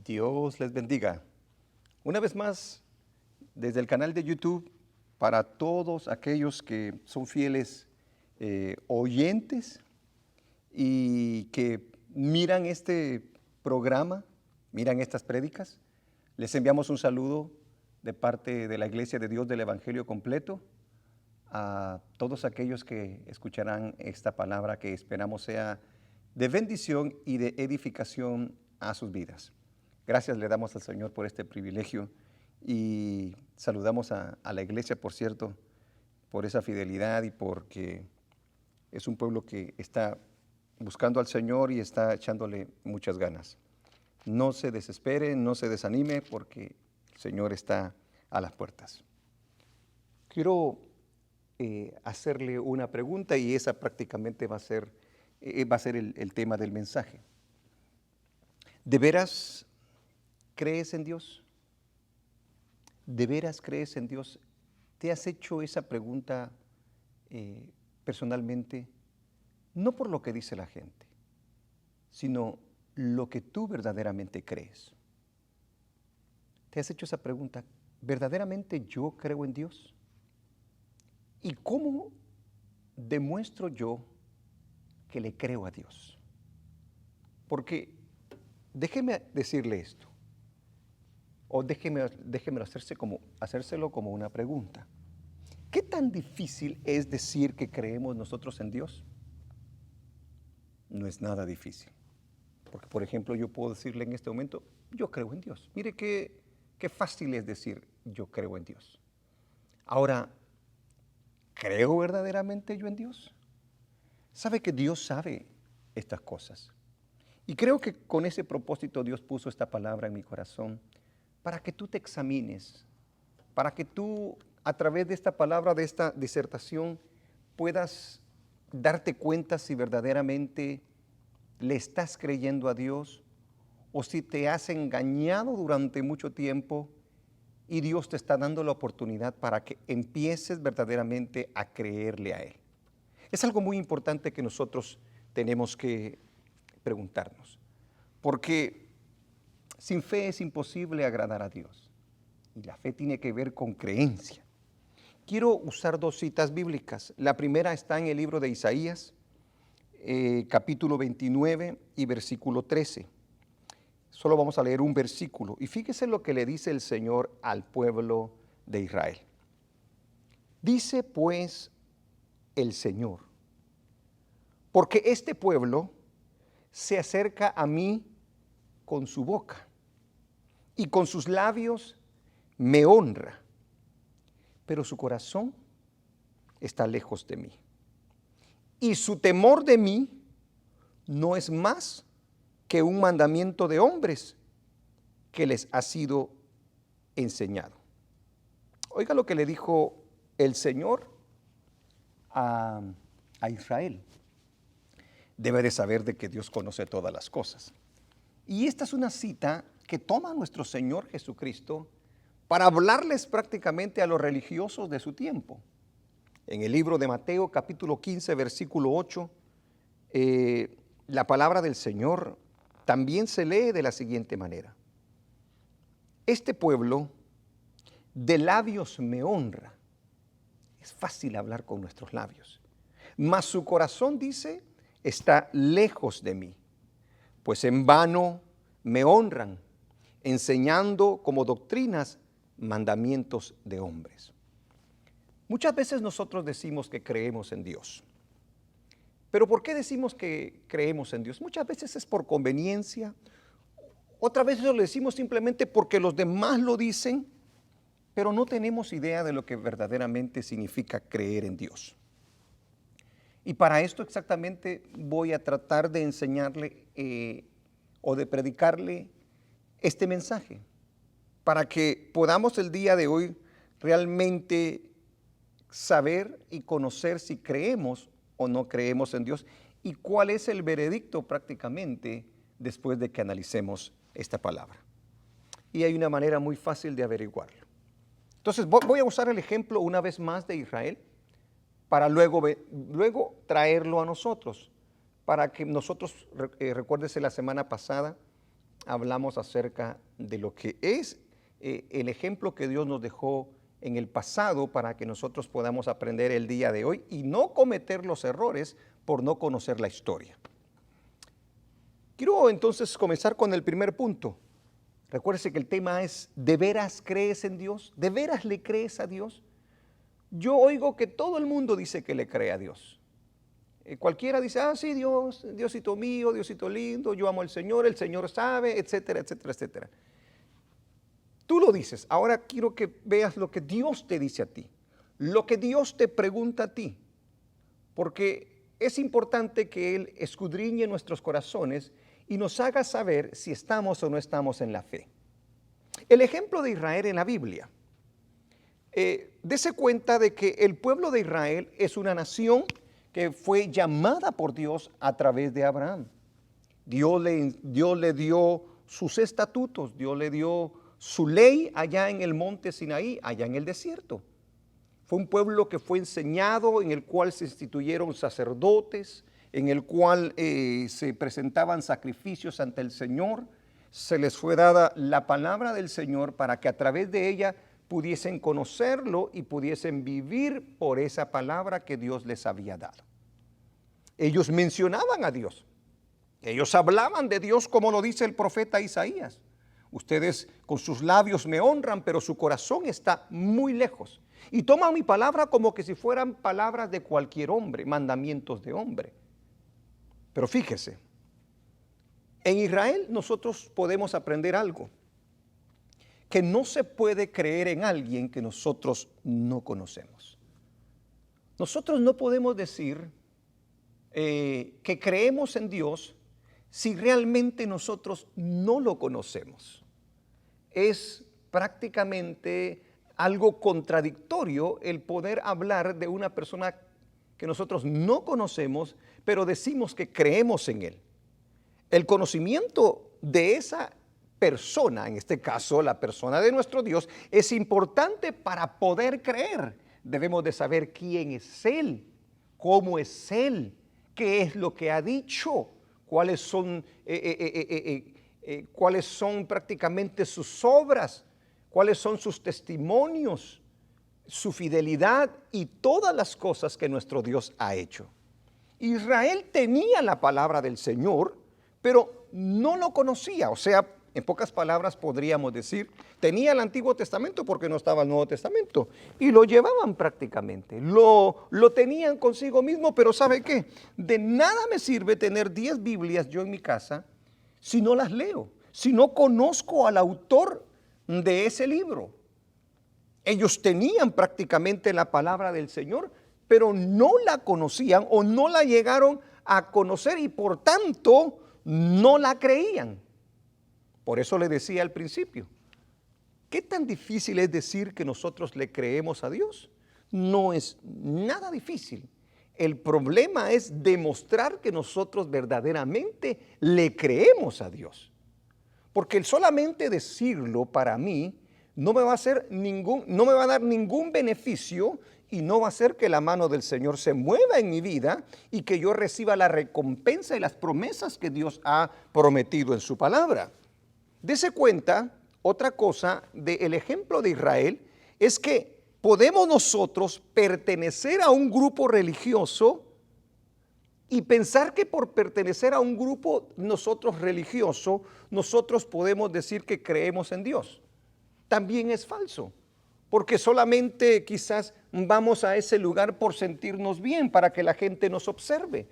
Dios les bendiga. Una vez más, desde el canal de YouTube, para todos aquellos que son fieles oyentes y que miran este programa, miran estas prédicas, les enviamos un saludo de parte de la Iglesia de Dios del Evangelio Completo a todos aquellos que escucharán esta palabra que esperamos sea de bendición y de edificación a sus vidas. Gracias le damos al Señor por este privilegio y saludamos a la iglesia, por cierto, por esa fidelidad y porque es un pueblo que está buscando al Señor y está echándole muchas ganas. No se desespere, no se desanime porque el Señor está a las puertas. Quiero hacerle una pregunta y esa prácticamente va a ser el tema del mensaje. ¿De veras crees en Dios? ¿De veras crees en Dios? ¿Te has hecho esa pregunta personalmente? No por lo que dice la gente, sino lo que tú verdaderamente crees. ¿Te has hecho esa pregunta? ¿Verdaderamente yo creo en Dios? ¿Y cómo demuestro yo que le creo a Dios? Porque déjeme decirle esto, o déjemelo hacérselo como una pregunta. ¿Qué tan difícil es decir que creemos nosotros en Dios? No es nada difícil. Porque, por ejemplo, yo puedo decirle en este momento, yo creo en Dios. Mire qué fácil es decir, yo creo en Dios. Ahora, ¿creo verdaderamente yo en Dios? ¿Sabe que Dios sabe estas cosas? Y creo que con ese propósito Dios puso esta palabra en mi corazón para que tú te examines, para que tú a través de esta palabra, de esta disertación, puedas darte cuenta si verdaderamente le estás creyendo a Dios o si te has engañado durante mucho tiempo y Dios te está dando la oportunidad para que empieces verdaderamente a creerle a Él. Es algo muy importante que nosotros tenemos que preguntarnos, porque sin fe es imposible agradar a Dios y la fe tiene que ver con creencia. Quiero usar dos citas bíblicas. La primera está en el libro de Isaías, capítulo 29 y versículo 13. Solo vamos a leer un versículo y fíjese lo que le dice el Señor al pueblo de Israel. Dice pues el Señor, porque este pueblo se acerca a mí con su boca y con sus labios me honra, pero su corazón está lejos de mí. Y su temor de mí no es más que un mandamiento de hombres que les ha sido enseñado. Oiga lo que le dijo el Señor a Israel. Debe de saber de que Dios conoce todas las cosas. Y esta es una cita que toma nuestro Señor Jesucristo para hablarles prácticamente a los religiosos de su tiempo. En el libro de Mateo, capítulo 15, versículo 8, la palabra del Señor también se lee de la siguiente manera. Este pueblo de labios me honra. Es fácil hablar con nuestros labios. Mas su corazón, dice, está lejos de mí. Pues en vano me honran, enseñando como doctrinas mandamientos de hombres. Muchas veces nosotros decimos que creemos en Dios. Pero ¿por qué decimos que creemos en Dios? Muchas veces es por conveniencia. Otras veces lo decimos simplemente porque los demás lo dicen, pero no tenemos idea de lo que verdaderamente significa creer en Dios. Y para esto exactamente voy a tratar de enseñarle o de predicarle este mensaje, para que podamos el día de hoy realmente saber y conocer si creemos o no creemos en Dios y cuál es el veredicto prácticamente después de que analicemos esta palabra. Y hay una manera muy fácil de averiguarlo. Entonces voy a usar el ejemplo una vez más de Israel para luego traerlo a nosotros, para que nosotros, recuérdese la semana pasada, hablamos acerca de lo que es el ejemplo que Dios nos dejó en el pasado para que nosotros podamos aprender el día de hoy y no cometer los errores por no conocer la historia. Quiero entonces comenzar con el primer punto. Recuérdese que el tema es, ¿de veras crees en Dios? ¿De veras le crees a Dios? Yo oigo que todo el mundo dice que le cree a Dios. Cualquiera dice, sí, Dios, Diosito mío, Diosito lindo, yo amo al Señor, el Señor sabe, etcétera, etcétera, etcétera. Tú lo dices, ahora quiero que veas lo que Dios te dice a ti, lo que Dios te pregunta a ti, porque es importante que Él escudriñe nuestros corazones y nos haga saber si estamos o no estamos en la fe. El ejemplo de Israel en la Biblia. Dese cuenta de que el pueblo de Israel es una nación que fue llamada por Dios a través de Abraham. Dios le dio sus estatutos, Dios le dio su ley allá en el monte Sinaí, allá en el desierto. Fue un pueblo que fue enseñado, en el cual se instituyeron sacerdotes, en el cual se presentaban sacrificios ante el Señor. Se les fue dada la palabra del Señor para que a través de ella pudiesen conocerlo y pudiesen vivir por esa palabra que Dios les había dado. Ellos mencionaban a Dios. Ellos hablaban de Dios como lo dice el profeta Isaías. Ustedes con sus labios me honran, pero su corazón está muy lejos. Y toman mi palabra como que si fueran palabras de cualquier hombre, mandamientos de hombre. Pero fíjese, en Israel nosotros podemos aprender algo, que no se puede creer en alguien que nosotros no conocemos. Nosotros no podemos decir que creemos en Dios si realmente nosotros no lo conocemos. Es prácticamente algo contradictorio el poder hablar de una persona que nosotros no conocemos, pero decimos que creemos en Él. El conocimiento de esa persona, en este caso la persona de nuestro Dios, es importante para poder creer. Debemos de saber quién es Él, cómo es Él, qué es lo que ha dicho, cuáles son prácticamente sus obras, cuáles son sus testimonios, su fidelidad y todas las cosas que nuestro Dios ha hecho. Israel tenía la palabra del Señor, pero no lo conocía. O sea, en pocas palabras podríamos decir, tenía el Antiguo Testamento porque no estaba el Nuevo Testamento. Y lo llevaban prácticamente, lo tenían consigo mismo, pero ¿sabe qué? De nada me sirve tener 10 Biblias yo en mi casa si no las leo, si no conozco al autor de ese libro. Ellos tenían prácticamente la palabra del Señor, pero no la conocían o no la llegaron a conocer y por tanto no la creían. Por eso le decía al principio, ¿qué tan difícil es decir que nosotros le creemos a Dios? No es nada difícil. El problema es demostrar que nosotros verdaderamente le creemos a Dios. Porque el solamente decirlo para mí no me va a dar ningún beneficio y no va a hacer que la mano del Señor se mueva en mi vida y que yo reciba la recompensa y las promesas que Dios ha prometido en su palabra. Dese cuenta, otra cosa del ejemplo de Israel es que podemos nosotros pertenecer a un grupo religioso y pensar que por pertenecer a un grupo nosotros religioso, nosotros podemos decir que creemos en Dios. También es falso, porque solamente quizás vamos a ese lugar por sentirnos bien, para que la gente nos observe.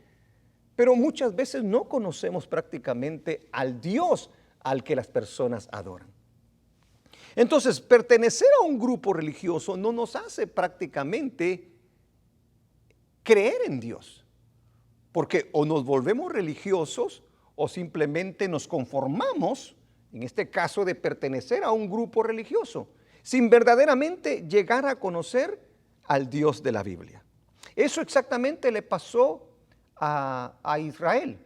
Pero muchas veces no conocemos prácticamente al Dios al que las personas adoran. Entonces, pertenecer a un grupo religioso no nos hace prácticamente creer en Dios, porque o nos volvemos religiosos o simplemente nos conformamos, en este caso de pertenecer a un grupo religioso, sin verdaderamente llegar a conocer al Dios de la Biblia. Eso exactamente le pasó a Israel.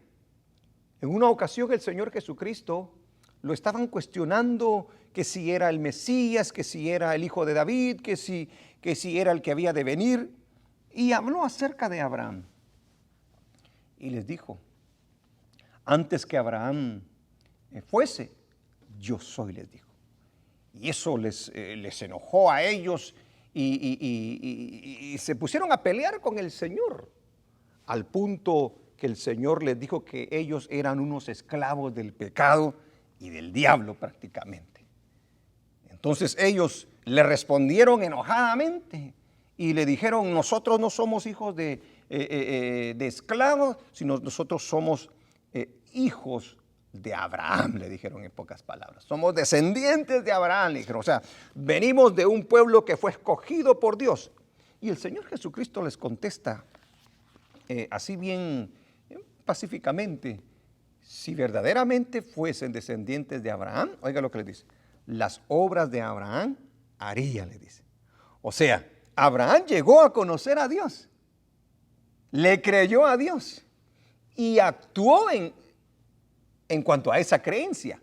En una ocasión el Señor Jesucristo lo estaban cuestionando que si era el Mesías, que si era el hijo de David, que si era el que había de venir. Y habló acerca de Abraham. Y les dijo, antes que Abraham fuese, yo soy, les dijo. Y eso les enojó a ellos y se pusieron a pelear con el Señor, al punto que el Señor les dijo que ellos eran unos esclavos del pecado y del diablo prácticamente. Entonces ellos le respondieron enojadamente y le dijeron: nosotros no somos hijos de esclavos, sino nosotros somos hijos de Abraham, le dijeron en pocas palabras. Somos descendientes de Abraham, le dijeron. O sea, venimos de un pueblo que fue escogido por Dios. Y el Señor Jesucristo les contesta así bien pacíficamente: si verdaderamente fuesen descendientes de Abraham, oiga lo que les dice, las obras de Abraham haría, le dice. O sea, Abraham llegó a conocer a Dios, le creyó a Dios y actuó en cuanto a esa creencia.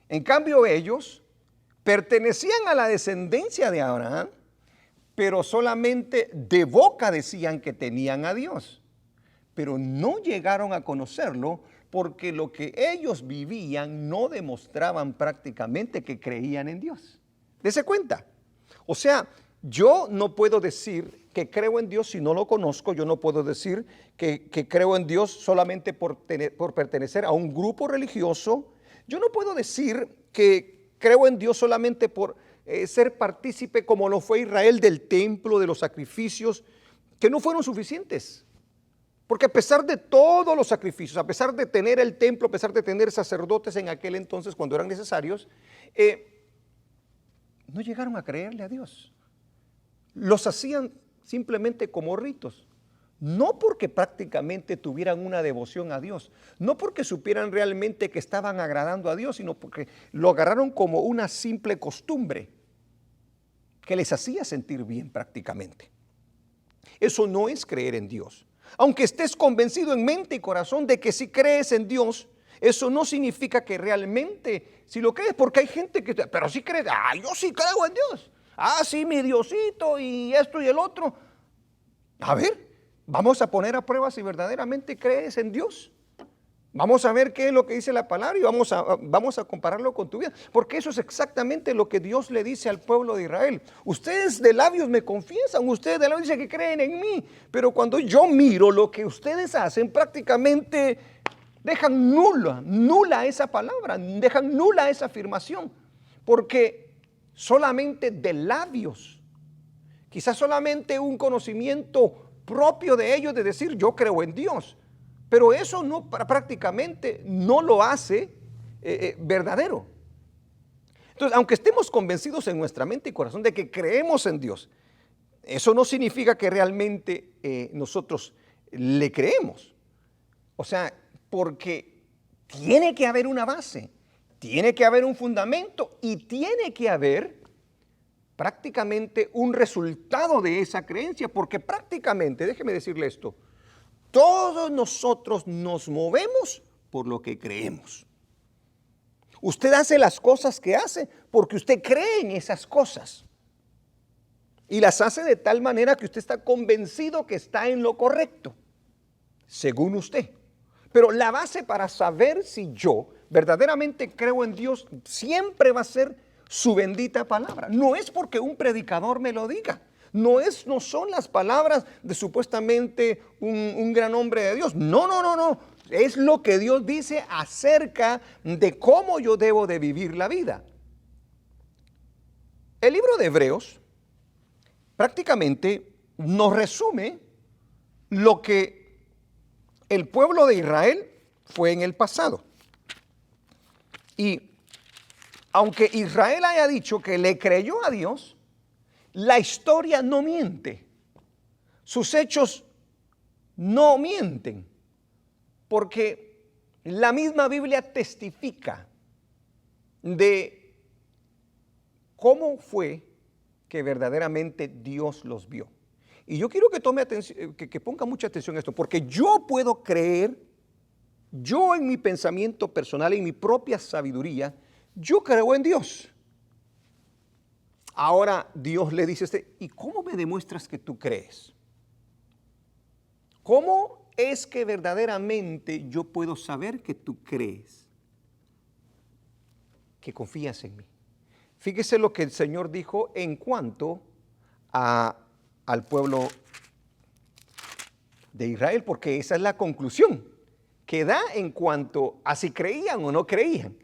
En cambio, ellos pertenecían a la descendencia de Abraham, pero solamente de boca decían que tenían a Dios, pero no llegaron a conocerlo, porque lo que ellos vivían no demostraban prácticamente que creían en Dios. Dese cuenta. O sea, yo no puedo decir que creo en Dios si no lo conozco. Yo no puedo decir que creo en Dios solamente por pertenecer a un grupo religioso. Yo no puedo decir que creo en Dios solamente por ser partícipe, como lo fue Israel, del templo, de los sacrificios, que no fueron suficientes. Porque a pesar de todos los sacrificios, a pesar de tener el templo, a pesar de tener sacerdotes en aquel entonces cuando eran necesarios, no llegaron a creerle a Dios. Los hacían simplemente como ritos, no porque prácticamente tuvieran una devoción a Dios, no porque supieran realmente que estaban agradando a Dios, sino porque lo agarraron como una simple costumbre que les hacía sentir bien prácticamente. Eso no es creer en Dios. Aunque estés convencido en mente y corazón de que si crees en Dios, eso no significa que realmente, si lo crees, porque hay gente que, pero si crees, yo sí creo en Dios, sí, mi Diosito y esto y el otro. A ver, vamos a poner a prueba si verdaderamente crees en Dios. Vamos a ver qué es lo que dice la palabra y vamos a compararlo con tu vida, porque eso es exactamente lo que Dios le dice al pueblo de Israel. Ustedes de labios me confiesan, ustedes de labios dicen que creen en mí, pero cuando yo miro lo que ustedes hacen, prácticamente dejan nula esa palabra, dejan nula esa afirmación, porque solamente de labios, quizás solamente un conocimiento propio de ellos de decir yo creo en Dios, pero eso no, prácticamente no lo hace verdadero. Entonces, aunque estemos convencidos en nuestra mente y corazón de que creemos en Dios, eso no significa que realmente nosotros le creemos. O sea, porque tiene que haber una base, tiene que haber un fundamento y tiene que haber prácticamente un resultado de esa creencia, porque prácticamente, déjeme decirle esto, todos nosotros nos movemos por lo que creemos. Usted hace las cosas que hace porque usted cree en esas cosas. Y las hace de tal manera que usted está convencido que está en lo correcto, según usted. Pero la base para saber si yo verdaderamente creo en Dios siempre va a ser su bendita palabra. No es porque un predicador me lo diga. No son las palabras de supuestamente un gran hombre de Dios. No. Es lo que Dios dice acerca de cómo yo debo de vivir la vida. El libro de Hebreos prácticamente nos resume lo que el pueblo de Israel fue en el pasado. Y aunque Israel haya dicho que le creyó a Dios, la historia no miente, sus hechos no mienten, porque la misma Biblia testifica de cómo fue que verdaderamente Dios los vio. Y yo quiero que tome atención, que ponga mucha atención a esto, porque yo puedo creer, yo en mi pensamiento personal, en mi propia sabiduría, yo creo en Dios. Ahora Dios le dice ¿y cómo me demuestras que tú crees? ¿Cómo es que verdaderamente yo puedo saber que tú crees? que confías en mí. Fíjese lo que el Señor dijo en cuanto al pueblo de Israel, porque esa es la conclusión que da en cuanto a si creían o no creían.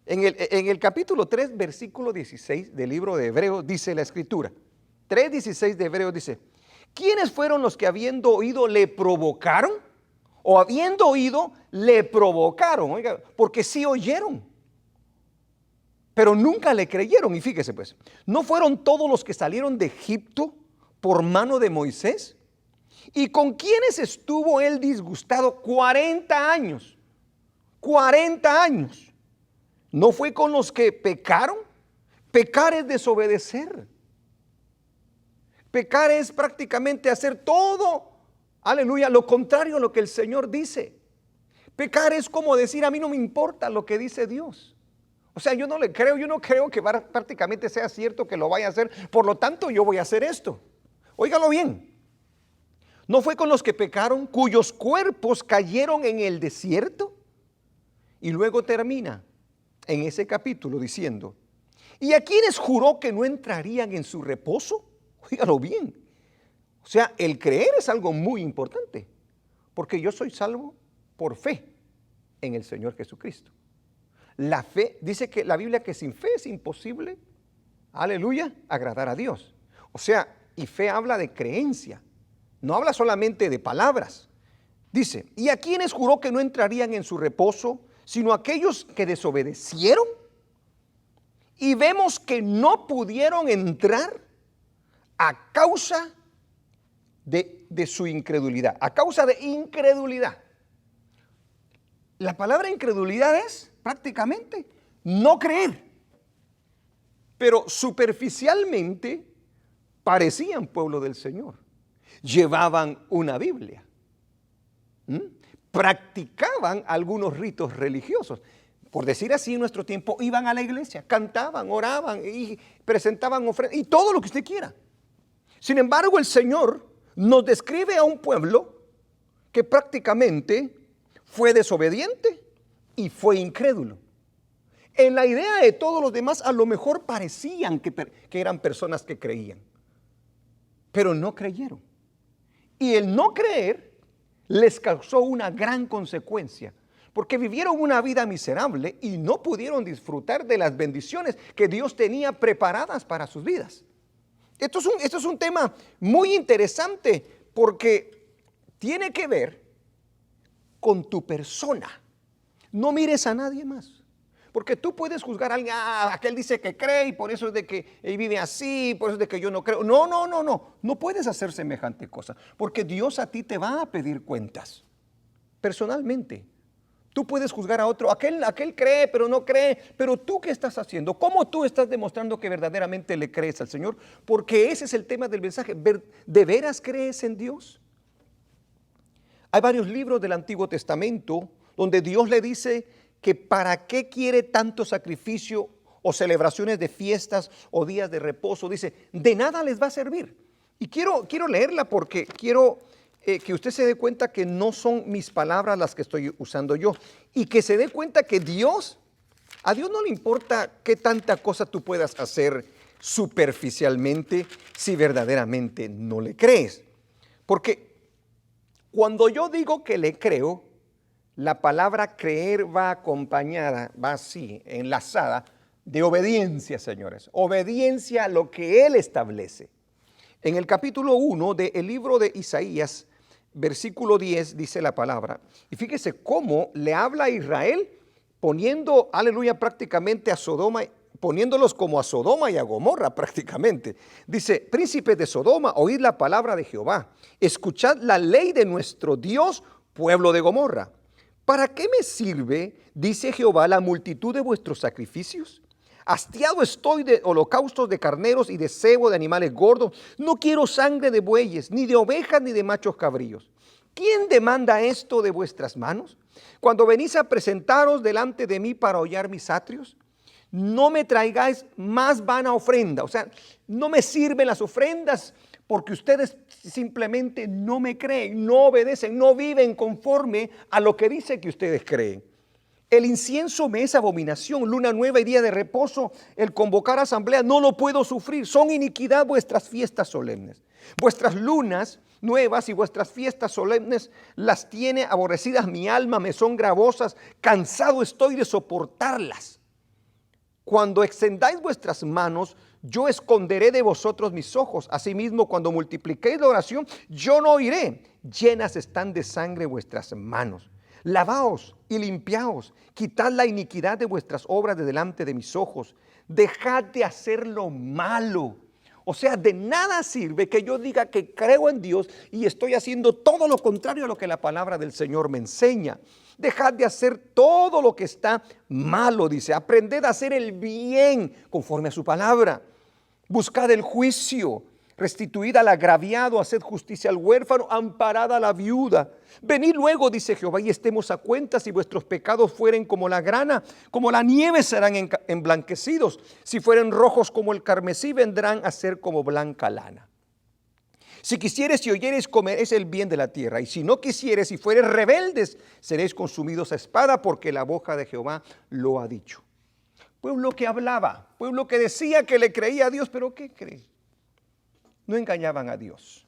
En el capítulo 3, versículo 16 del libro de Hebreos, dice la Escritura, 3:16 de Hebreos dice, ¿quiénes fueron los que habiendo oído le provocaron? O habiendo oído le provocaron, oiga, porque sí oyeron, pero nunca le creyeron. Y fíjese pues, ¿no fueron todos los que salieron de Egipto por mano de Moisés? ¿Y con quiénes estuvo él disgustado 40 años? 40 años. ¿No fue con los que pecaron? Pecar es desobedecer. Pecar es prácticamente hacer todo, aleluya, lo contrario a lo que el Señor dice. Pecar es como decir, a mí no me importa lo que dice Dios. O sea, yo no creo que prácticamente sea cierto que lo vaya a hacer, por lo tanto yo voy a hacer esto. Óigalo bien. ¿No fue con los que pecaron, cuyos cuerpos cayeron en el desierto? Y luego termina en ese capítulo diciendo, ¿y a quienes juró que no entrarían en su reposo? Óigalo bien. O sea, el creer es algo muy importante, porque yo soy salvo por fe en el Señor Jesucristo. La fe, dice que la Biblia que sin fe es imposible, aleluya, agradar a Dios. O sea, y fe habla de creencia, no habla solamente de palabras. Dice, ¿y a quienes juró que no entrarían en su reposo, sino aquellos que desobedecieron? Y vemos que no pudieron entrar a causa de su incredulidad, a causa de incredulidad. La palabra incredulidad es prácticamente no creer, pero superficialmente parecían pueblo del Señor, llevaban una Biblia, practicaban algunos ritos religiosos. Por decir así, en nuestro tiempo iban a la iglesia, cantaban, oraban y presentaban ofrendas y todo lo que usted quiera. Sin embargo, el Señor nos describe a un pueblo que prácticamente fue desobediente y fue incrédulo. En la idea de todos los demás, a lo mejor parecían que eran personas que creían, pero no creyeron. Y el no creer les causó una gran consecuencia, porque vivieron una vida miserable y no pudieron disfrutar de las bendiciones que Dios tenía preparadas para sus vidas. Esto es un tema muy interesante porque tiene que ver con tu persona. No mires a nadie más, porque tú puedes juzgar a alguien, aquel dice que cree y por eso es de que él vive así, por eso es de que yo no creo. No puedes hacer semejante cosa, porque Dios a ti te va a pedir cuentas, personalmente. Tú puedes juzgar a otro, aquel cree, pero no cree, pero tú ¿qué estás haciendo? ¿Cómo tú estás demostrando que verdaderamente le crees al Señor? Porque ese es el tema del mensaje. ¿De veras crees en Dios? Hay varios libros del Antiguo Testamento donde Dios le dice que para qué quiere tanto sacrificio o celebraciones de fiestas o días de reposo. Dice, de nada les va a servir. Y quiero leerla porque quiero que usted se dé cuenta que no son mis palabras las que estoy usando yo, y que se dé cuenta que a Dios no le importa qué tanta cosa tú puedas hacer superficialmente si verdaderamente no le crees. Porque cuando yo digo que le creo, la palabra creer va acompañada, va así, enlazada, de obediencia, señores. Obediencia a lo que Él establece. En el capítulo 1 del libro de Isaías, versículo 10, dice la palabra. Y fíjese cómo le habla a Israel poniendo, aleluya, prácticamente a Sodoma, poniéndolos como a Sodoma y a Gomorra prácticamente. Dice, príncipes de Sodoma, oíd la palabra de Jehová. Escuchad la ley de nuestro Dios, pueblo de Gomorra. ¿Para qué me sirve, dice Jehová, la multitud de vuestros sacrificios? Hastiado estoy de holocaustos de carneros y de cebo de animales gordos. No quiero sangre de bueyes, ni de ovejas, ni de machos cabríos. ¿Quién demanda esto de vuestras manos? Cuando venís a presentaros delante de mí para hollar mis atrios, no me traigáis más vana ofrenda. O sea, no me sirven las ofrendas porque ustedes simplemente no me creen, no obedecen, no viven conforme a lo que dice que ustedes creen. El incienso me es abominación, luna nueva y día de reposo, el convocar asamblea, no lo puedo sufrir. Son iniquidad vuestras fiestas solemnes. Vuestras lunas nuevas y vuestras fiestas solemnes las tiene aborrecidas mi alma, me son gravosas, cansado estoy de soportarlas. Cuando extendáis vuestras manos, yo esconderé de vosotros mis ojos. Asimismo, cuando multipliquéis la oración, yo no oiré. Llenas están de sangre vuestras manos. Lavaos y limpiaos, quitad la iniquidad de vuestras obras de delante de mis ojos. Dejad de hacer lo malo. O sea, de nada sirve que yo diga que creo en Dios y estoy haciendo todo lo contrario a lo que la palabra del Señor me enseña. Dejad de hacer todo lo que está malo, dice. Aprended a hacer el bien conforme a su palabra. Buscad el juicio. Restituid al agraviado, haced justicia al huérfano, amparad a la viuda. Venid luego, dice Jehová, y estemos a cuenta. Si vuestros pecados fueren como la grana, como la nieve serán emblanquecidos. Si fueren rojos como el carmesí, vendrán a ser como blanca lana. Si quisieres y oyeres, comeréis el bien de la tierra. Y si no quisieres y fueres rebeldes, seréis consumidos a espada, porque la boca de Jehová lo ha dicho. Pueblo que hablaba, pueblo que decía que le creía a Dios, pero ¿qué cree? No engañaban a Dios,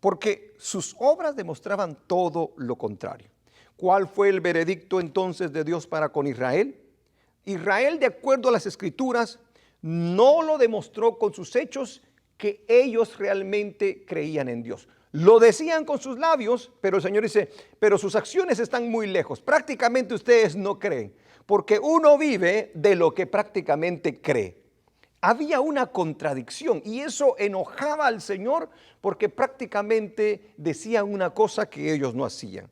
porque sus obras demostraban todo lo contrario. ¿Cuál fue el veredicto entonces de Dios para con Israel? Israel, de acuerdo a las Escrituras, no lo demostró con sus hechos que ellos realmente creían en Dios. Lo decían con sus labios, pero el Señor dice, pero sus acciones están muy lejos. Prácticamente ustedes no creen, porque uno vive de lo que prácticamente cree. Había una contradicción y eso enojaba al Señor porque prácticamente decían una cosa que ellos no hacían.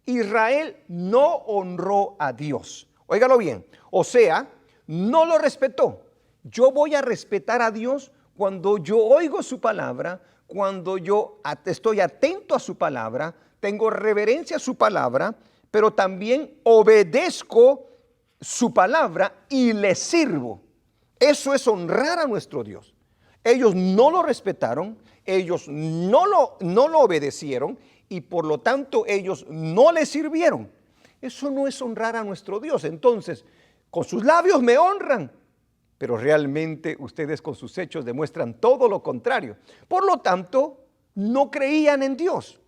Israel no honró a Dios. Óigalo bien. O sea, no lo respetó. Yo voy a respetar a Dios cuando yo oigo su palabra, cuando yo estoy atento a su palabra, tengo reverencia a su palabra, pero también obedezco su palabra y le sirvo. Eso es honrar a nuestro Dios. Ellos no lo respetaron, ellos no lo obedecieron y por lo tanto ellos no le sirvieron. Eso no es honrar a nuestro Dios. Entonces, con sus labios me honran, pero realmente ustedes con sus hechos demuestran todo lo contrario. Por lo tanto, no creían en Dios.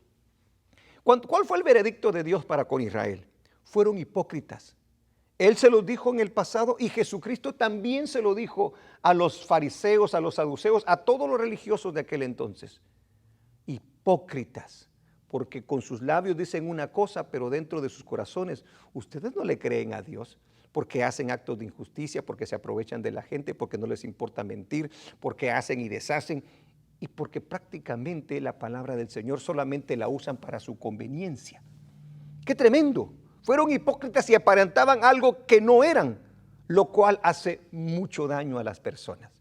¿Cuál fue el veredicto de Dios para con Israel? Fueron hipócritas. Él se lo dijo en el pasado y Jesucristo también se lo dijo a los fariseos, a los saduceos, a todos los religiosos de aquel entonces. Hipócritas, porque con sus labios dicen una cosa, pero dentro de sus corazones ustedes no le creen a Dios, porque hacen actos de injusticia, porque se aprovechan de la gente, porque no les importa mentir, porque hacen y deshacen y porque prácticamente la palabra del Señor solamente la usan para su conveniencia. ¡Qué tremendo! Fueron hipócritas y aparentaban algo que no eran, lo cual hace mucho daño a las personas.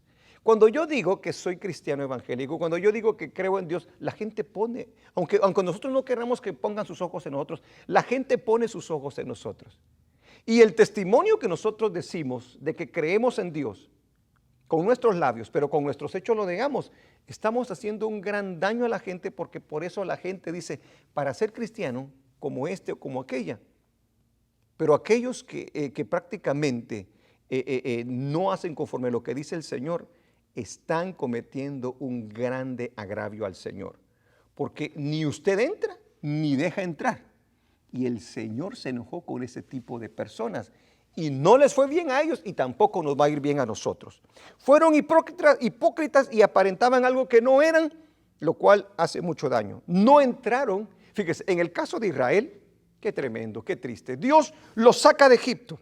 Cuando yo digo que soy cristiano evangélico, cuando yo digo que creo en Dios, la gente pone, aunque nosotros no queramos que pongan sus ojos en nosotros, la gente pone sus ojos en nosotros. Y el testimonio que nosotros decimos de que creemos en Dios, con nuestros labios, pero con nuestros hechos lo negamos, estamos haciendo un gran daño a la gente porque por eso la gente dice, para ser cristiano, como este o como aquella. Pero aquellos que prácticamente no hacen conforme a lo que dice el Señor, están cometiendo un grande agravio al Señor. Porque ni usted entra, ni deja entrar. Y el Señor se enojó con ese tipo de personas. Y no les fue bien a ellos y tampoco nos va a ir bien a nosotros. Fueron hipócritas y aparentaban algo que no eran, lo cual hace mucho daño. No entraron, fíjese, en el caso de Israel, qué tremendo, qué triste. Dios los saca de Egipto.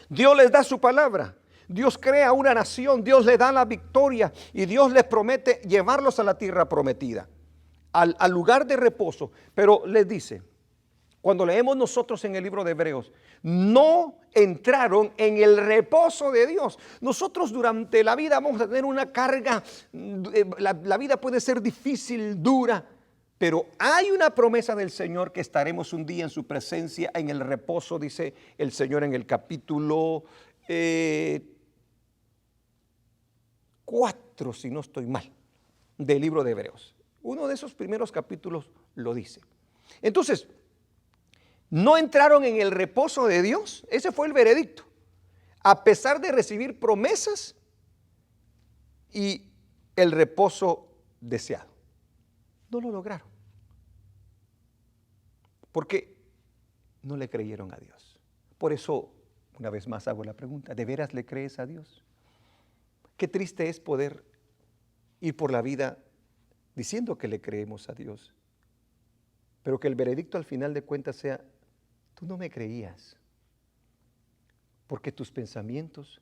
Dios les da su palabra. Dios crea una nación. Dios les da la victoria. Y Dios les promete llevarlos a la tierra prometida, al lugar de reposo. Pero les dice, cuando leemos nosotros en el libro de Hebreos, no entraron en el reposo de Dios. Nosotros durante la vida vamos a tener una carga. La vida puede ser difícil, dura. Pero hay una promesa del Señor que estaremos un día en su presencia en el reposo, dice el Señor en el capítulo 4, si no estoy mal, del libro de Hebreos. Uno de esos primeros capítulos lo dice. Entonces, No entraron en el reposo de Dios. Ese fue el veredicto. A pesar de recibir promesas y el reposo deseado. No lo lograron. Porque no le creyeron a Dios. Por eso, una vez más hago la pregunta, ¿de veras le crees a Dios? Qué triste es poder ir por la vida diciendo que le creemos a Dios, pero que el veredicto al final de cuentas sea, tú no me creías, porque tus pensamientos,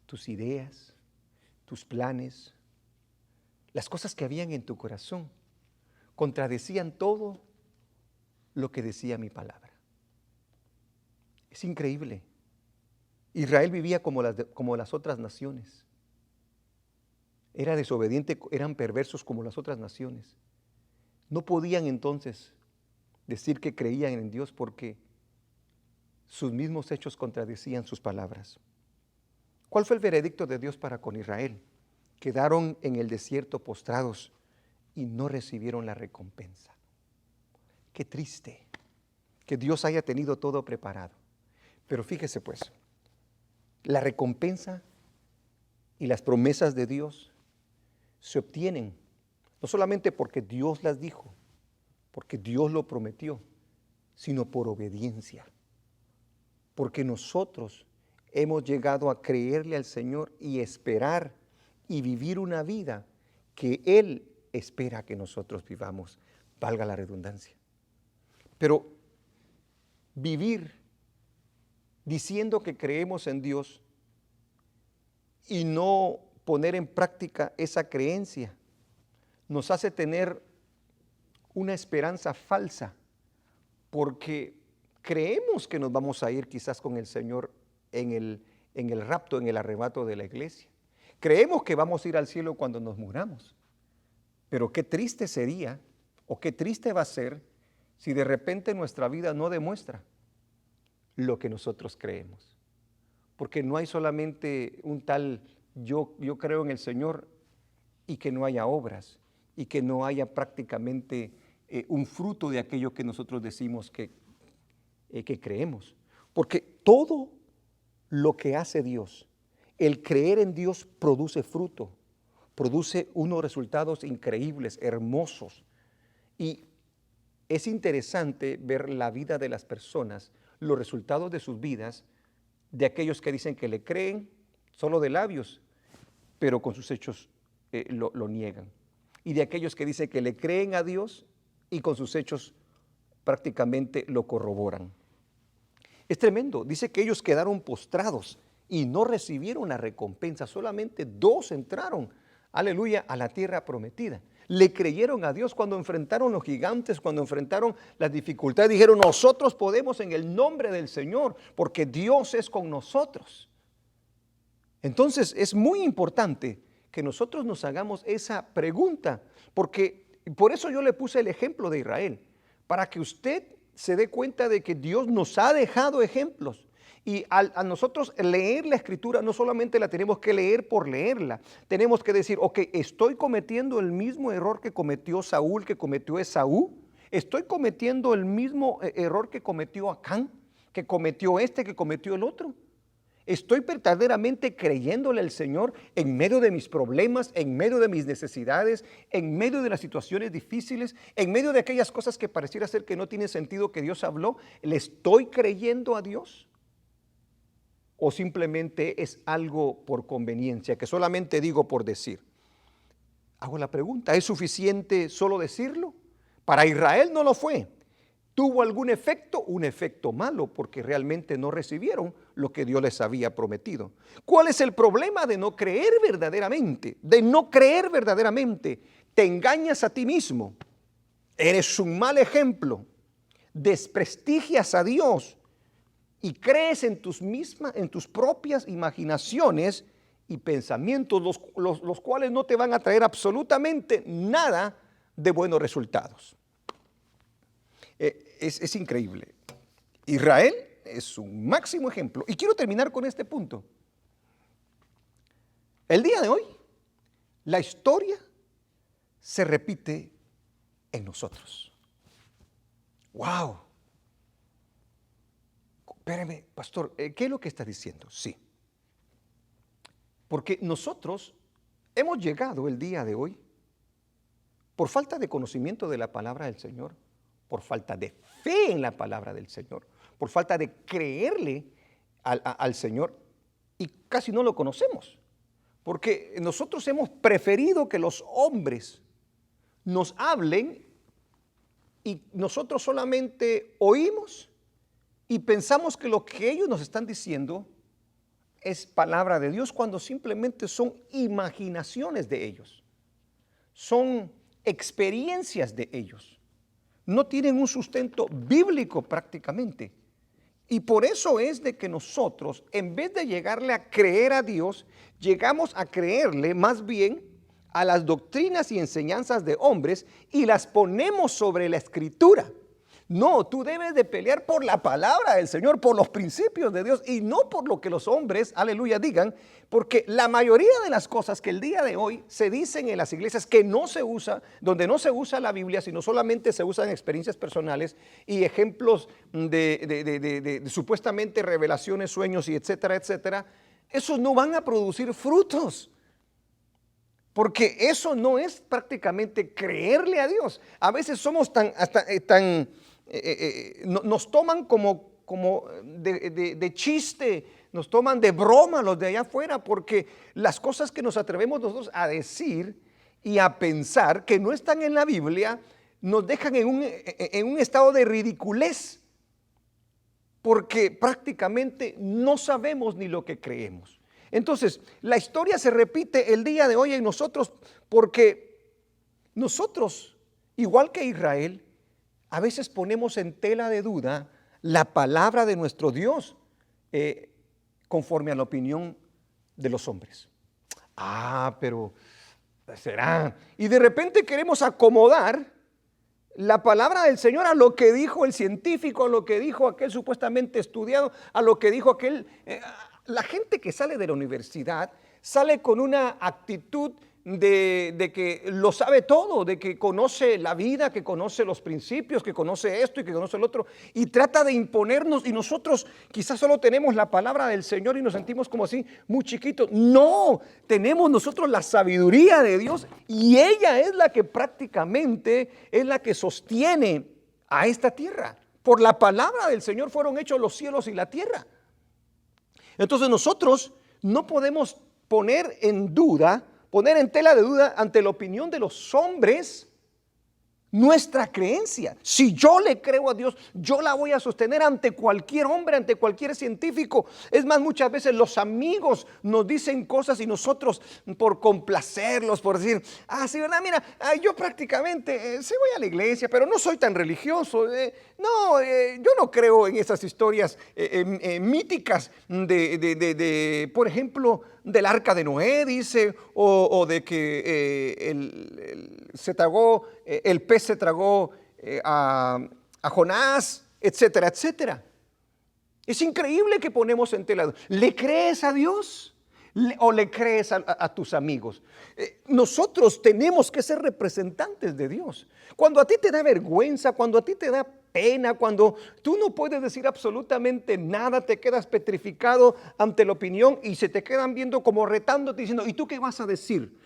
tus ideas, tus planes, las cosas que habían en tu corazón, contradecían todo lo que decía mi palabra. Es increíble. Israel vivía como las otras naciones. Era desobediente, eran perversos como las otras naciones. No podían entonces decir que creían en Dios porque sus mismos hechos contradecían sus palabras. ¿Cuál fue el veredicto de Dios para con Israel? Quedaron en el desierto postrados y no recibieron la recompensa. Qué triste que Dios haya tenido todo preparado. Pero fíjese pues, la recompensa y las promesas de Dios se obtienen no solamente porque Dios las dijo, porque Dios lo prometió, sino por obediencia. Porque nosotros hemos llegado a creerle al Señor y esperar y vivir una vida que Él espera que nosotros vivamos, valga la redundancia. Pero vivir diciendo que creemos en Dios y no poner en práctica esa creencia nos hace tener una esperanza falsa, porque creemos que nos vamos a ir quizás con el Señor en el rapto, en el arrebato de la iglesia. Creemos que vamos a ir al cielo cuando nos muramos, pero qué triste sería o qué triste va a ser si de repente nuestra vida no demuestra lo que nosotros creemos. Porque no hay solamente un tal yo creo en el Señor y que no haya obras y que no haya prácticamente un fruto de aquello que nosotros decimos que creemos. Porque todo lo que hace Dios, el creer en Dios produce fruto, produce unos resultados increíbles, hermosos. Y es interesante ver la vida de las personas, los resultados de sus vidas, de aquellos que dicen que le creen solo de labios, pero con sus hechos lo niegan. Y de aquellos que dicen que le creen a Dios y con sus hechos prácticamente lo corroboran. Es tremendo. Dice que ellos quedaron postrados y no recibieron la recompensa. Solamente 2 entraron, aleluya, a la tierra prometida. Le creyeron a Dios cuando enfrentaron los gigantes, cuando enfrentaron las dificultades. Dijeron, nosotros podemos en el nombre del Señor, porque Dios es con nosotros. Entonces es muy importante que nosotros nos hagamos esa pregunta, porque por eso yo le puse el ejemplo de Israel, para que usted se dé cuenta de que Dios nos ha dejado ejemplos. Y a nosotros leer la Escritura no solamente la tenemos que leer por leerla, tenemos que decir, ok, estoy cometiendo el mismo error que cometió Saúl, que cometió Esaú, estoy cometiendo el mismo error que cometió Acán, que cometió que cometió el otro. Estoy verdaderamente creyéndole al Señor en medio de mis problemas, en medio de mis necesidades, en medio de las situaciones difíciles, en medio de aquellas cosas que pareciera ser que no tiene sentido que Dios habló. ¿Le estoy creyendo a Dios? ¿O simplemente es algo por conveniencia, que solamente digo por decir? Hago la pregunta, ¿es suficiente solo decirlo? Para Israel no lo fue. ¿Tuvo algún efecto? Un efecto malo, porque realmente no recibieron lo que Dios les había prometido. ¿Cuál es el problema de no creer verdaderamente? De no creer verdaderamente. Te engañas a ti mismo. Eres un mal ejemplo. Desprestigias a Dios y crees en tus propias imaginaciones y pensamientos, los cuales no te van a traer absolutamente nada de buenos resultados. Es increíble. Israel es un máximo ejemplo. Y quiero terminar con este punto. El día de hoy, la historia se repite en nosotros. ¡Wow! espérame, pastor, ¿qué es lo que está diciendo? Sí. Porque nosotros hemos llegado el día de hoy por falta de conocimiento de la palabra del Señor, por falta de fe en la palabra del Señor, por falta de creerle al Señor, y casi no lo conocemos. Porque nosotros hemos preferido que los hombres nos hablen y nosotros solamente oímos y pensamos que lo que ellos nos están diciendo es palabra de Dios, cuando simplemente son imaginaciones de ellos, son experiencias de ellos, no tienen un sustento bíblico prácticamente. Y por eso es de que nosotros, en vez de llegarle a creer a Dios, llegamos a creerle más bien a las doctrinas y enseñanzas de hombres y las ponemos sobre la Escritura. No, tú debes de pelear por la palabra del Señor, por los principios de Dios y no por lo que los hombres, aleluya, digan, porque la mayoría de las cosas que el día de hoy se dicen en las iglesias que no se usa, donde no se usa la Biblia, sino solamente se usan experiencias personales y ejemplos de supuestamente revelaciones, sueños y etcétera, etcétera, esos no van a producir frutos. Porque eso no es prácticamente creerle a Dios. A veces somos nos toman como de chiste, nos toman de broma los de allá afuera, porque las cosas que nos atrevemos nosotros a decir y a pensar que no están en la Biblia, nos dejan en un estado de ridiculez, porque prácticamente no sabemos ni lo que creemos. Entonces, la historia se repite el día de hoy en nosotros, porque nosotros, igual que Israel, a veces ponemos en tela de duda la palabra de nuestro Dios conforme a la opinión de los hombres. Pero será. Y de repente queremos acomodar la palabra del Señor a lo que dijo el científico, a lo que dijo aquel supuestamente estudiado, a lo que dijo aquel. La gente que sale de la universidad sale con una actitud de que lo sabe todo, de que conoce la vida, que conoce los principios, que conoce esto y que conoce el otro, y trata de imponernos, y nosotros quizás solo tenemos la palabra del Señor y nos sentimos como así muy chiquitos. No, tenemos nosotros la sabiduría de Dios y ella es la que prácticamente es la que sostiene a esta tierra. Por la palabra del Señor fueron hechos los cielos y la tierra. Entonces nosotros no podemos poner en tela de duda ante la opinión de los hombres nuestra creencia. Si yo le creo a Dios, yo la voy a sostener ante cualquier hombre, ante cualquier científico. Es más, muchas veces los amigos nos dicen cosas y nosotros por complacerlos, por decir, sí, ¿verdad? Mira, yo prácticamente sí voy a la iglesia, pero no soy tan religioso. Yo no creo en esas historias míticas por ejemplo, del arca de Noé, dice, o de que el pez se tragó a Jonás, etcétera, etcétera. Es increíble que ponemos en tela. ¿Le crees a Dios o le crees a tus amigos? Nosotros tenemos que ser representantes de Dios. Cuando a ti te da vergüenza, cuando a ti te da pena, cuando tú no puedes decir absolutamente nada, te quedas petrificado ante la opinión y se te quedan viendo como retándote diciendo, ¿y tú qué vas a decir?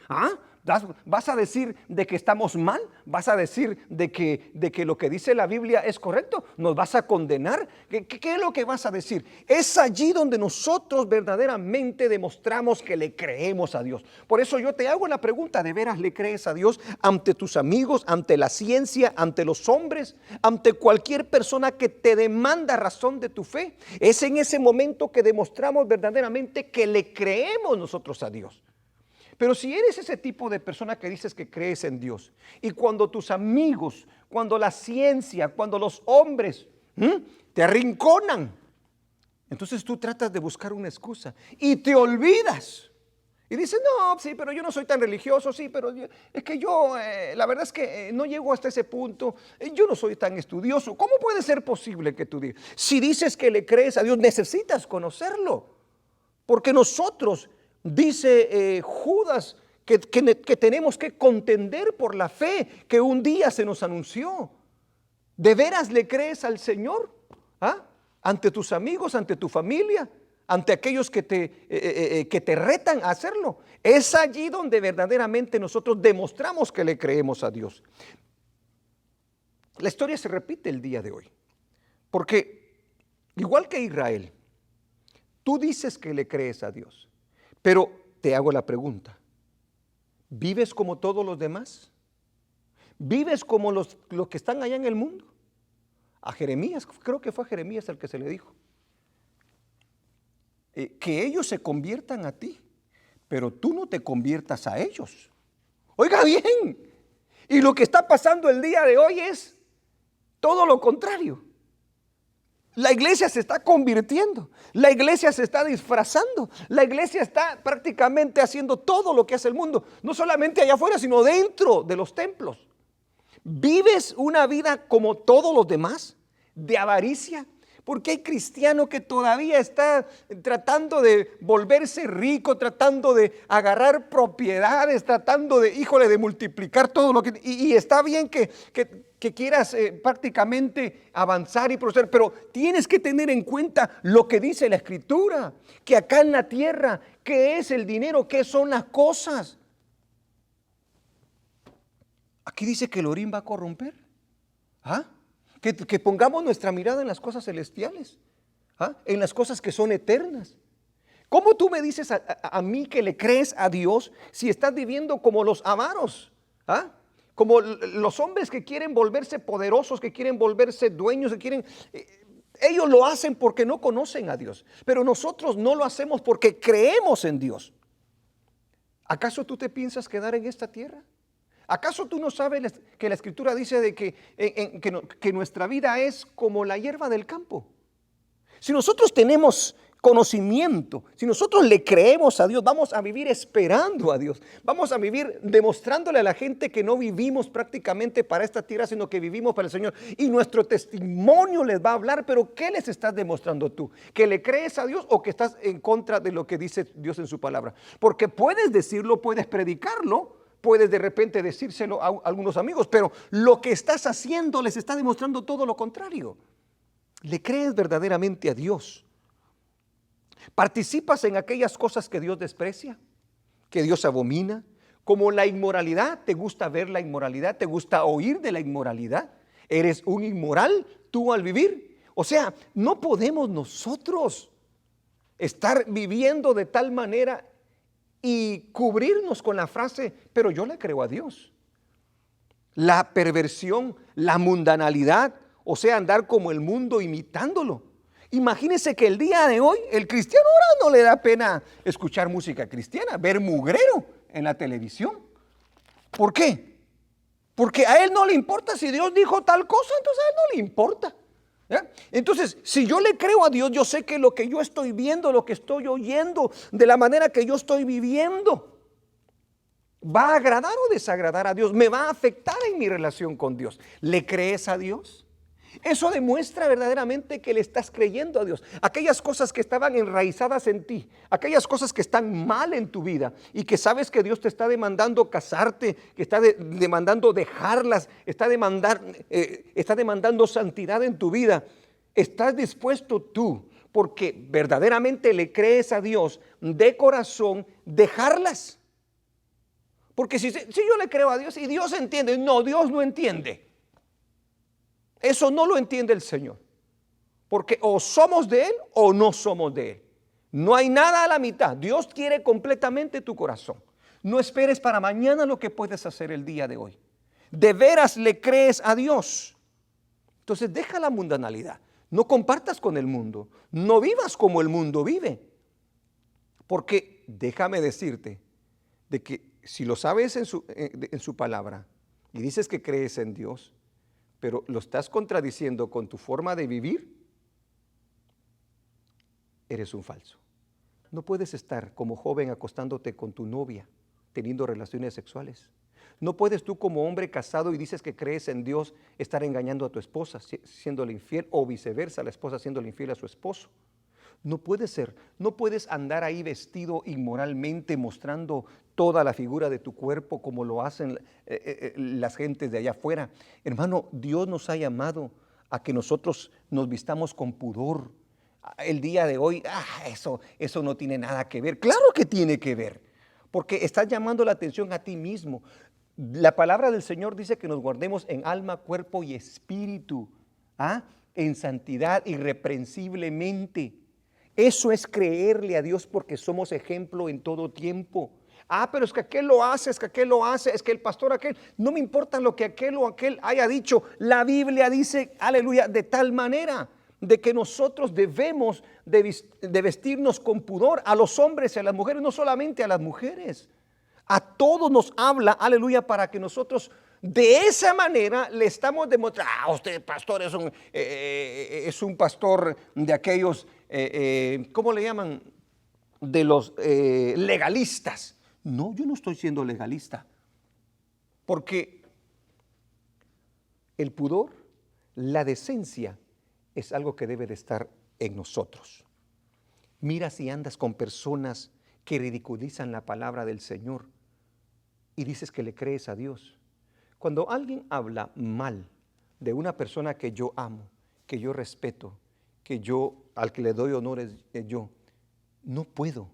¿Vas a decir de que estamos mal? ¿Vas a decir de que lo que dice la Biblia es correcto? ¿Nos vas a condenar? ¿Qué es lo que vas a decir? Es allí donde nosotros verdaderamente demostramos que le creemos a Dios. Por eso yo te hago la pregunta, ¿de veras le crees a Dios ante tus amigos, ante la ciencia, ante los hombres, ante cualquier persona que te demanda razón de tu fe? Es en ese momento que demostramos verdaderamente que le creemos nosotros a Dios. Pero si eres ese tipo de persona que dices que crees en Dios y cuando tus amigos, cuando la ciencia, cuando los hombres te arrinconan, entonces tú tratas de buscar una excusa y te olvidas. Y dices, no, sí, pero yo no soy tan religioso, sí, pero es que yo, la verdad es que no llego hasta ese punto, yo no soy tan estudioso. ¿Cómo puede ser posible que tú digas? Si dices que le crees a Dios, necesitas conocerlo, porque nosotros, dice Judas, que tenemos que contender por la fe que un día se nos anunció. ¿De veras le crees al Señor? ante tus amigos, ante tu familia, ante aquellos que te retan a hacerlo. Es allí donde verdaderamente nosotros demostramos que le creemos a Dios. La historia se repite el día de hoy, porque igual que Israel, tú dices que le crees a Dios, pero te hago la pregunta, ¿vives como todos los demás? ¿Vives como los que están allá en el mundo? A Jeremías, creo que fue a Jeremías el que se le dijo, que ellos se conviertan a ti, pero tú no te conviertas a ellos. Oiga bien, y lo que está pasando el día de hoy es todo lo contrario. La iglesia se está convirtiendo, la iglesia se está disfrazando, la iglesia está prácticamente haciendo todo lo que hace el mundo, no solamente allá afuera, sino dentro de los templos. ¿Vives una vida como todos los demás, de avaricia? Porque hay cristiano que todavía está tratando de volverse rico, tratando de agarrar propiedades, tratando de multiplicar todo lo que... Y está bien que quieras prácticamente avanzar y proceder, pero tienes que tener en cuenta lo que dice la Escritura, que acá en la tierra, ¿qué es el dinero? ¿Qué son las cosas? Aquí dice que el orín va a corromper. ¿Ah? Que pongamos nuestra mirada en las cosas celestiales, en las cosas que son eternas. ¿Cómo tú me dices a mí que le crees a Dios si estás viviendo como los avaros? Como los hombres que quieren volverse poderosos, que quieren volverse dueños, que quieren... ellos lo hacen porque no conocen a Dios, pero nosotros no lo hacemos porque creemos en Dios. ¿Acaso tú te piensas quedar en esta tierra? ¿Acaso tú no sabes que la Escritura dice de que nuestra vida es como la hierba del campo? Si nosotros tenemos conocimiento, si nosotros le creemos a Dios, vamos a vivir esperando a Dios. Vamos a vivir demostrándole a la gente que no vivimos prácticamente para esta tierra, sino que vivimos para el Señor. Y nuestro testimonio les va a hablar, pero ¿qué les estás demostrando tú? ¿Que le crees a Dios o que estás en contra de lo que dice Dios en su palabra? Porque puedes decirlo, puedes predicarlo, puedes de repente decírselo a algunos amigos, pero lo que estás haciendo les está demostrando todo lo contrario. ¿Le crees verdaderamente a Dios? ¿Participas en aquellas cosas que Dios desprecia, que Dios abomina? Como la inmoralidad, ¿te gusta ver la inmoralidad? ¿Te gusta oír de la inmoralidad? ¿Eres un inmoral tú al vivir? O sea, no podemos nosotros estar viviendo de tal manera y cubrirnos con la frase, pero yo le creo a Dios. La perversión, la mundanalidad, o sea, andar como el mundo imitándolo. Imagínense que el día de hoy el cristiano ahora no le da pena escuchar música cristiana, ver mugrero en la televisión. ¿Por qué? Porque a él no le importa si Dios dijo tal cosa, entonces a él no le importa. ¿Ya? Entonces, si yo le creo a Dios, yo sé que lo que yo estoy viendo, lo que estoy oyendo, de la manera que yo estoy viviendo, ¿va a agradar o desagradar a Dios? ¿Me va a afectar en mi relación con Dios? ¿Le crees a Dios? Eso demuestra verdaderamente que le estás creyendo a Dios. Aquellas cosas que estaban enraizadas en ti, aquellas cosas que están mal en tu vida y que sabes que Dios te está demandando casarte, que está demandando dejarlas, está demandando santidad en tu vida. ¿Estás dispuesto tú, porque verdaderamente le crees a Dios de corazón, dejarlas? Porque si yo le creo a Dios y Dios entiende, no, Dios no entiende. Eso no lo entiende el Señor, porque o somos de Él o no somos de Él. No hay nada a la mitad. Dios quiere completamente tu corazón. No esperes para mañana lo que puedes hacer el día de hoy. ¿De veras le crees a Dios? Entonces deja la mundanalidad. No compartas con el mundo. No vivas como el mundo vive. Porque déjame decirte de que si lo sabes en su palabra y dices que crees en Dios, pero lo estás contradiciendo con tu forma de vivir, eres un falso. No puedes estar como joven acostándote con tu novia, teniendo relaciones sexuales. No puedes tú como hombre casado y dices que crees en Dios estar engañando a tu esposa, siéndole infiel, o viceversa, la esposa siéndole infiel a su esposo. No puede ser, no puedes andar ahí vestido inmoralmente mostrando toda la figura de tu cuerpo como lo hacen las gentes de allá afuera. Hermano, Dios nos ha llamado a que nosotros nos vistamos con pudor, el día de hoy, eso no tiene nada que ver. Claro que tiene que ver, porque estás llamando la atención a ti mismo. La palabra del Señor dice que nos guardemos en alma, cuerpo y espíritu, en santidad irreprensiblemente. Eso es creerle a Dios porque somos ejemplo en todo tiempo. Pero es que aquel lo hace, es que aquel lo hace, es que el pastor aquel. No me importa lo que aquel o aquel haya dicho. La Biblia dice, aleluya, de tal manera de que nosotros debemos de vestirnos con pudor a los hombres y a las mujeres, no solamente a las mujeres. A todos nos habla, aleluya, para que nosotros de esa manera le estamos demostrando, usted pastor es un pastor de aquellos, ¿cómo le llaman? De los legalistas. No, yo no estoy siendo legalista, porque el pudor, la decencia, es algo que debe de estar en nosotros. Mira si andas con personas que ridiculizan la palabra del Señor y dices que le crees a Dios. Cuando alguien habla mal de una persona que yo amo, que yo respeto, al que le doy honores yo, no puedo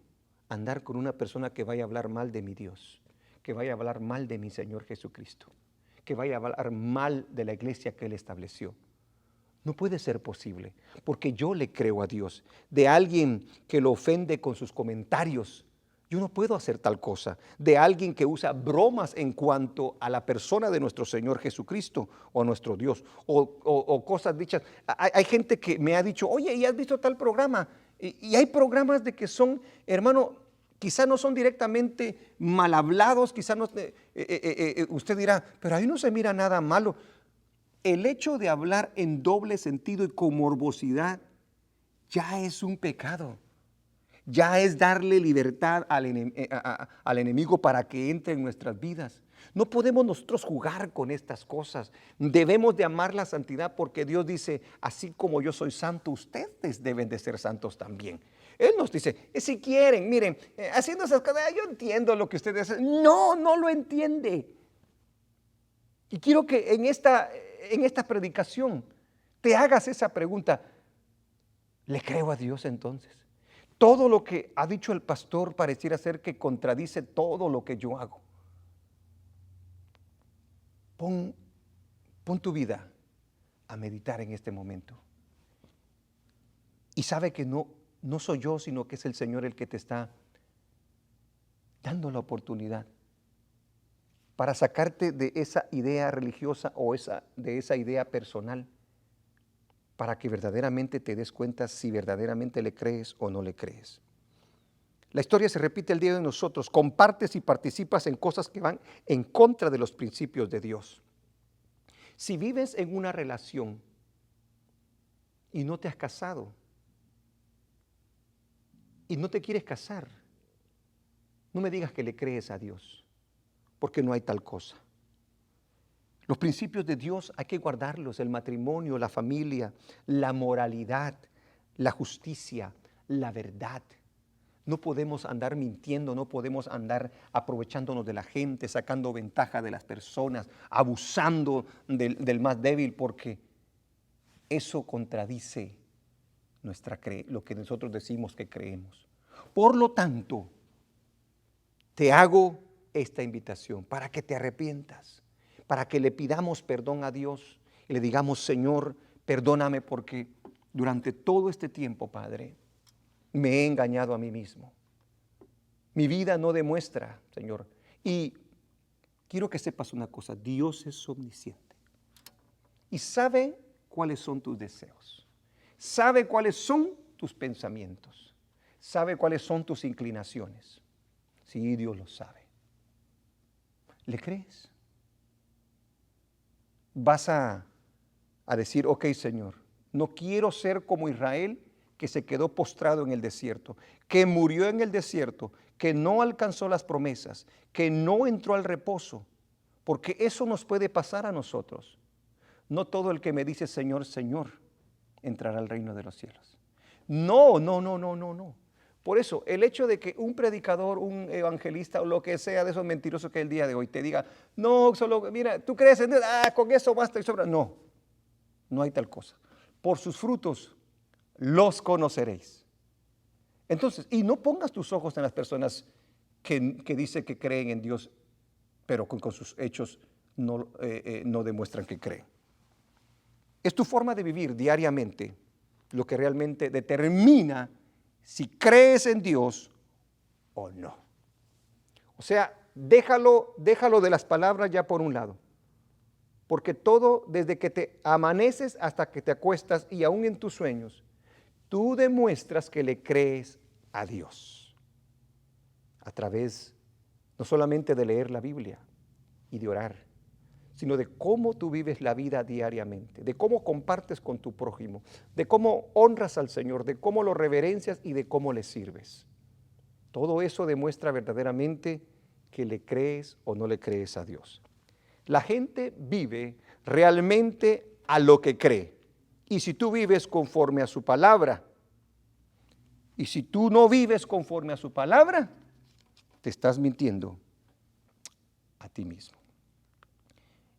andar con una persona que vaya a hablar mal de mi Dios, que vaya a hablar mal de mi Señor Jesucristo, que vaya a hablar mal de la iglesia que Él estableció. No puede ser posible, porque yo le creo a Dios. De alguien que lo ofende con sus comentarios, yo no puedo hacer tal cosa. De alguien que usa bromas en cuanto a la persona de nuestro Señor Jesucristo o nuestro Dios, o cosas dichas. Hay gente que me ha dicho, oye, ¿y has visto tal programa? Y hay programas de que son, hermano, quizá no son directamente mal hablados, quizá no, usted dirá, pero ahí no se mira nada malo. El hecho de hablar en doble sentido y con morbosidad ya es un pecado. Ya es darle libertad al enemigo para que entre en nuestras vidas. No podemos nosotros jugar con estas cosas. Debemos de amar la santidad porque Dios dice, así como yo soy santo, ustedes deben de ser santos también. Él nos dice, si quieren, miren, haciendo esas cosas, yo entiendo lo que ustedes hacen. No, no lo entiende. Y quiero que en esta predicación te hagas esa pregunta. ¿Le creo a Dios entonces? Todo lo que ha dicho el pastor pareciera ser que contradice todo lo que yo hago. Pon tu vida a meditar en este momento. Y sabe que no soy yo, sino que es el Señor el que te está dando la oportunidad para sacarte de esa idea religiosa o de esa idea personal, para que verdaderamente te des cuenta si verdaderamente le crees o no le crees. La historia se repite el día de nosotros. Compartes y participas en cosas que van en contra de los principios de Dios. Si vives en una relación y no te has casado y no te quieres casar, no me digas que le crees a Dios, porque no hay tal cosa. Los principios de Dios hay que guardarlos: el matrimonio, la familia, la moralidad, la justicia, la verdad. No podemos andar mintiendo, no podemos andar aprovechándonos de la gente, sacando ventaja de las personas, abusando del más débil, porque eso contradice lo que nosotros decimos que creemos. Por lo tanto, te hago esta invitación para que te arrepientas, para que le pidamos perdón a Dios y le digamos, Señor, perdóname porque durante todo este tiempo, Padre, me he engañado a mí mismo. Mi vida no demuestra, Señor. Y quiero que sepas una cosa: Dios es omnisciente y sabe cuáles son tus deseos, sabe cuáles son tus pensamientos, sabe cuáles son tus inclinaciones. Sí, Dios lo sabe. ¿Le crees? Vas a decir, ok, Señor, no quiero ser como Israel, que se quedó postrado en el desierto, que murió en el desierto, que no alcanzó las promesas, que no entró al reposo, porque eso nos puede pasar a nosotros. No todo el que me dice Señor, Señor, entrará al reino de los cielos. No. Por eso, el hecho de que un predicador, un evangelista o lo que sea de esos mentirosos que el día de hoy te diga, no, solo, mira, tú crees en Dios, con eso basta y sobra. No hay tal cosa. Por sus frutos los conoceréis. Entonces, y no pongas tus ojos en las personas que dicen que creen en Dios, pero con sus hechos no demuestran que creen. Es tu forma de vivir diariamente lo que realmente determina si crees en Dios o no. O sea, déjalo de las palabras ya por un lado. Porque todo, desde que te amaneces hasta que te acuestas y aún en tus sueños, tú demuestras que le crees a Dios. A través no solamente de leer la Biblia y de orar, sino de cómo tú vives la vida diariamente, de cómo compartes con tu prójimo, de cómo honras al Señor, de cómo lo reverencias y de cómo le sirves. Todo eso demuestra verdaderamente que le crees o no le crees a Dios. La gente vive realmente a lo que cree. Y si tú vives conforme a su palabra, y si tú no vives conforme a su palabra, te estás mintiendo a ti mismo.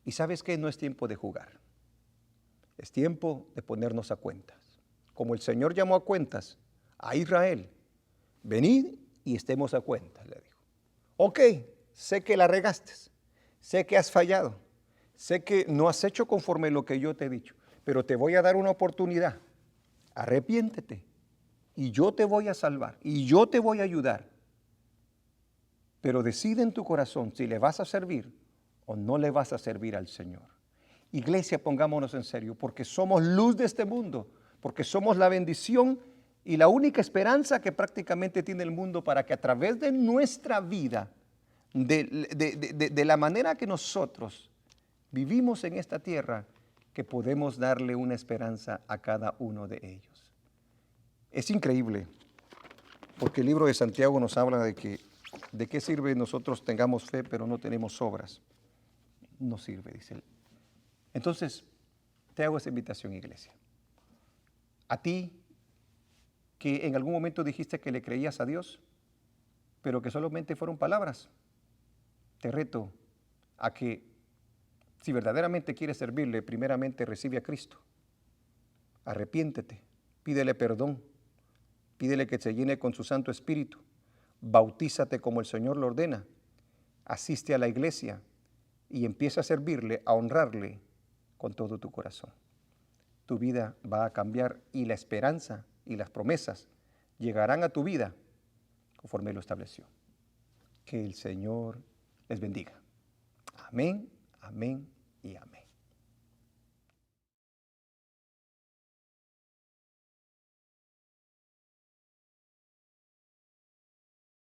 Y sabes que no es tiempo de jugar. Es tiempo de ponernos a cuentas. Como el Señor llamó a cuentas a Israel, venid y estemos a cuentas, le dijo. Ok, sé que la regaste, sé que has fallado, sé que no has hecho conforme lo que yo te he dicho, pero te voy a dar una oportunidad. Arrepiéntete y yo te voy a salvar y yo te voy a ayudar. Pero decide en tu corazón si le vas a servir o no le vas a servir al Señor. Iglesia, pongámonos en serio, porque somos luz de este mundo, porque somos la bendición y la única esperanza que prácticamente tiene el mundo para que a través de nuestra vida, de la manera que nosotros vivimos en esta tierra, que podemos darle una esperanza a cada uno de ellos. Es increíble, porque el libro de Santiago nos habla de qué sirve nosotros tengamos fe, pero no tenemos obras. No sirve, dice él. Entonces, te hago esa invitación, iglesia. A ti, que en algún momento dijiste que le creías a Dios, pero que solamente fueron palabras, te reto a que, si verdaderamente quieres servirle, primeramente recibe a Cristo. Arrepiéntete, pídele perdón, pídele que te llene con su Santo Espíritu, bautízate como el Señor lo ordena, asiste a la iglesia y empieza a servirle, a honrarle con todo tu corazón. Tu vida va a cambiar y la esperanza y las promesas llegarán a tu vida conforme lo estableció. Que el Señor les bendiga. Amén, amén y amén.